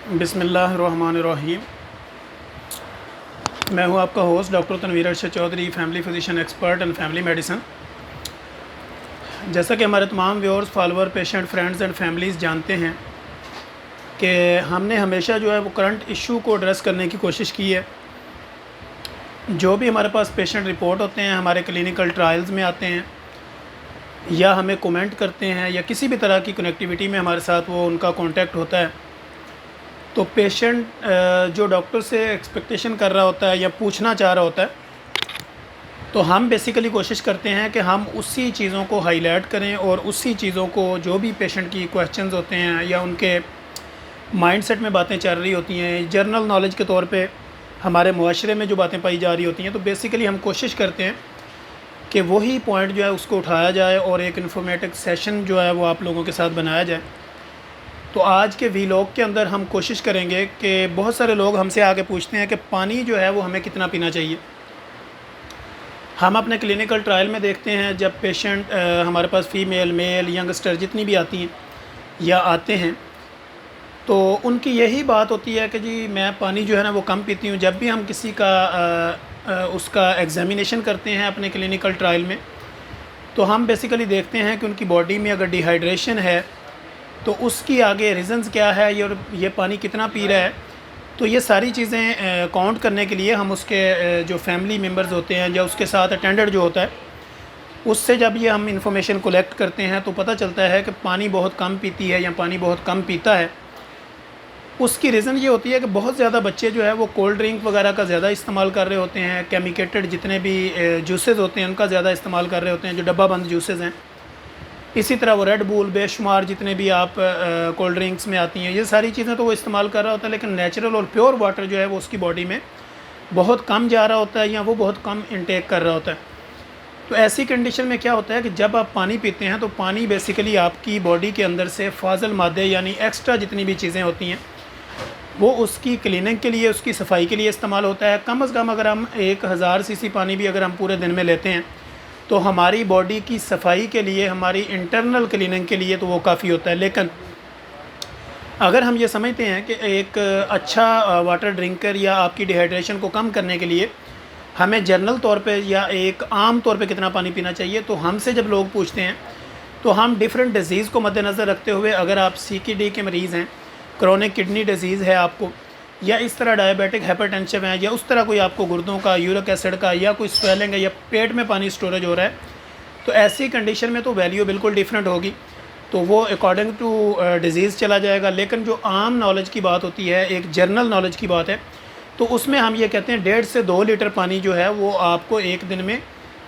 बिस्मिल्लाहिर्रहमानिर्रहीम। मैं हूं आपका host doctor Tanveer Arshad Chaudhary, family physician expert and family medicine. जैसा कि हमारे तमाम viewers, follower, patient, friends and families जानते हैं कि हमने हमेशा जो है वो करंट इशू को एड्रेस करने की कोशिश की है। जो भी हमारे पास पेशेंट रिपोर्ट होते हैं, हमारे क्लिनिकल ट्रायल्स में आते हैं या हमें कमेंट करते हैं या किसी भी तरह की कनेक्टिविटी में हमारे साथ वो उनका कॉन्टैक्ट होता है, तो पेशेंट जो डॉक्टर से एक्सपेक्टेशन कर रहा होता है या पूछना चाह रहा होता है, तो हम बेसिकली कोशिश करते हैं कि हम उसी चीज़ों को हाईलाइट करें और उसी चीज़ों को, जो भी पेशेंट की क्वेश्चंस होते हैं या उनके माइंडसेट में बातें चल रही होती हैं, जर्नल नॉलेज के तौर पे हमारे मुआशरे में जो बातें पाई जा रही होती हैं, तो बेसिकली हम कोशिश करते हैं कि वही पॉइंट जो है उसको उठाया जाए और एक इन्फॉर्मेटिव सेशन जो है वो आप लोगों के साथ बनाया जाए। तो आज के वीलॉग के अंदर हम कोशिश करेंगे कि बहुत सारे लोग हमसे आके पूछते हैं कि पानी जो है वो हमें कितना पीना चाहिए। हम अपने क्लिनिकल ट्रायल में देखते हैं, जब पेशेंट हमारे पास फ़ीमेल, मेल, यंगस्टर जितनी भी आती हैं या आते हैं, तो उनकी यही बात होती है कि जी मैं पानी जो है ना वो कम पीती हूँ। जब भी हम किसी का उसका एग्ज़ामिनेशन करते हैं अपने क्लिनिकल ट्रायल में, तो हम बेसिकली देखते हैं कि उनकी बॉडी में अगर डिहाइड्रेशन है तो उसकी आगे रीज़न्स क्या है और ये पानी कितना पी रहा है। तो ये सारी चीज़ें काउंट करने के लिए हम उसके जो फैमिली मेम्बर्स होते हैं या उसके साथ अटेंडेंट जो होता है, उससे जब ये हम इंफॉर्मेशन कलेक्ट करते हैं तो पता चलता है कि पानी बहुत कम पीती है या पानी बहुत कम पीता है। उसकी रीज़न ये होती है कि बहुत ज़्यादा बच्चे जो है वो कोल्ड ड्रिंक वगैरह का ज़्यादा इस्तेमाल कर रहे होते हैं, केमिकेटेड जितने भी जूसेस होते हैं उनका ज़्यादा इस्तेमाल कर रहे होते हैं, जो डब्बा बंद जूसेस हैं। इसी तरह वो रेड बुल, बेशुमार जितने भी आप कोल्ड ड्रिंक्स में आती हैं, ये सारी चीज़ें तो वो इस्तेमाल कर रहा होता है, लेकिन नेचुरल और प्योर वाटर जो है वो उसकी बॉडी में बहुत कम जा रहा होता है या वो बहुत कम इंटेक कर रहा होता है। तो ऐसी कंडीशन में क्या होता है कि जब आप पानी पीते हैं तो पानी बेसिकली आपकी बॉडी के अंदर से फाजल मादे यानी एक्स्ट्रा जितनी भी चीज़ें होती हैं वो उसकी क्लीनिंग के लिए, उसकी सफाई के लिए इस्तेमाल होता है। कम से कम अगर हम 1000 सीसी पानी भी अगर हम पूरे दिन में लेते हैं तो हमारी बॉडी की सफाई के लिए, हमारी इंटरनल क्लीनिंग के लिए तो वो काफ़ी होता है। लेकिन अगर हम ये समझते हैं कि एक अच्छा वाटर ड्रिंकर या आपकी डिहाइड्रेशन को कम करने के लिए हमें जनरल तौर पे या एक आम तौर पे कितना पानी पीना चाहिए, तो हमसे जब लोग पूछते हैं तो हम डिफरेंट डिज़ीज़ को मद्देनज़र रखते हुए, अगर आप CKD के मरीज़ हैं, क्रोनिक किडनी डिज़ीज़ है आपको, या इस तरह डायबिटिक हाइपरटेंशन है, या उस तरह कोई आपको गुर्दों का, यूरिक एसिड का, या कोई स्वेलिंग है, या पेट में पानी स्टोरेज हो रहा है, तो ऐसी कंडीशन में तो वैल्यू बिल्कुल डिफरेंट होगी, तो वो अकॉर्डिंग टू डिज़ीज़ चला जाएगा। लेकिन जो आम नॉलेज की बात होती है, एक जर्नल नॉलेज की बात है, तो उसमें हम ये कहते हैं 1.5 से 2 लीटर पानी जो है वो आपको एक दिन में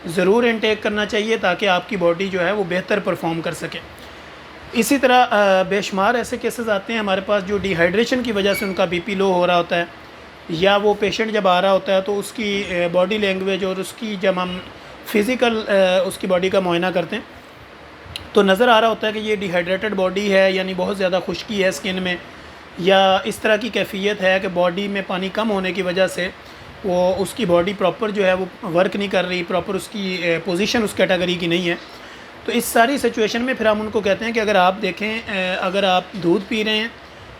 ज़रूर इनटेक करना चाहिए, ताकि आपकी बॉडी जो है वो बेहतर परफॉर्म कर सके। इसी तरह बेशुमार ऐसे केसेस आते हैं हमारे पास जो डिहाइड्रेशन की वजह से उनका BP लो हो रहा होता है, या वो पेशेंट जब आ रहा होता है तो उसकी बॉडी लैंग्वेज और उसकी जब हम फिज़िकल उसकी बॉडी का मुआयना करते हैं तो नज़र आ रहा होता है कि ये डिहाइड्रेटेड बॉडी है, यानी बहुत ज़्यादा खुश्की है स्किन में, या इस तरह की कैफियत है कि बॉडी में पानी कम होने की वजह से वो उसकी बॉडी प्रॉपर जो है वो वर्क नहीं कर रही, प्रॉपर उसकी पोजीशन उस कैटेगरी की नहीं है। तो इस सारी सिचुएशन में फिर हम उनको कहते हैं कि अगर आप देखें, अगर आप दूध पी रहे हैं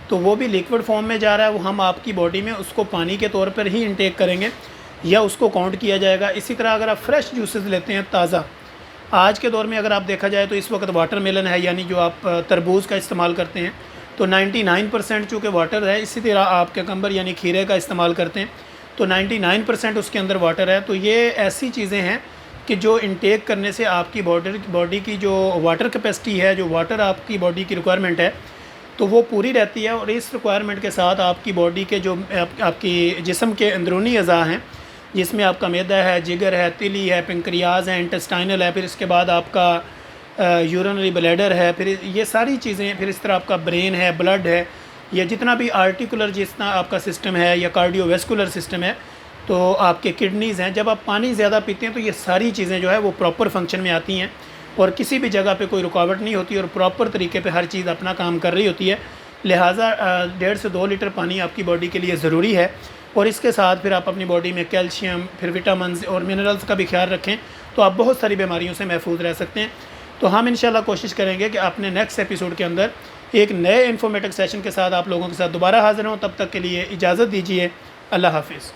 तो वो भी लिक्विड फॉर्म में जा रहा है, वो हम आपकी बॉडी में उसको पानी के तौर पर ही इंटेक करेंगे या उसको काउंट किया जाएगा। इसी तरह अगर आप फ्रेश जूसेस लेते हैं ताज़ा, आज के दौर में अगर आप देखा जाए तो इस वक्त वाटरमेलन है, यानी जो आप तरबूज का इस्तेमाल करते हैं तो 99% चूँकि वाटर है। इसी तरह आप ककम्बर यानी खीरे का इस्तेमाल करते हैं तो 99% उसके अंदर वाटर है। तो ये ऐसी चीज़ें हैं कि जो इंटेक करने से आपकी बॉडी की जो वाटर कैपेसिटी है, जो वाटर आपकी बॉडी की रिक्वायरमेंट है, तो वो पूरी रहती है। और इस रिक्वायरमेंट के साथ आपकी बॉडी के जो आपकी जिस्म के अंदरूनी अज़ा हैं, जिसमें आपका मैदा है, जिगर है, तिली है, पेंक्रियाज है, इंटेस्टाइनल है, फिर इसके बाद आपका यूरिनरी ब्लैडर है, फिर ये सारी चीज़ें, फिर इस तरह आपका ब्रेन है, ब्लड है, या जितना भी आर्टिकुलर जितना आपका सिस्टम है या कार्डियोवैस्कुलर सिस्टम है, तो आपके किडनीज़ हैं। जब आप पानी ज़्यादा पीते हैं तो ये सारी चीज़ें जो है वो प्रॉपर फंक्शन में आती हैं और किसी भी जगह पे कोई रुकावट नहीं होती और प्रॉपर तरीके पे हर चीज़ अपना काम कर रही होती है। लिहाजा 1.5 से 2 लीटर पानी आपकी बॉडी के लिए ज़रूरी है। और इसके साथ फिर आप अपनी बॉडी में कैल्शियम, फिर विटामिन और मिनरल्स का भी ख्याल रखें तो आप बहुत सारी बीमारियों से महफूज रह सकते हैं। तो हम इंशाल्लाह कोशिश करेंगे कि अपने नेक्स्ट एपिसोड के अंदर एक नए इन्फॉर्मेटिव सेशन के साथ आप लोगों के साथ दोबारा हाज़िर हूँ। तब तक के लिए इजाज़त दीजिए। अल्लाह हाफिज़।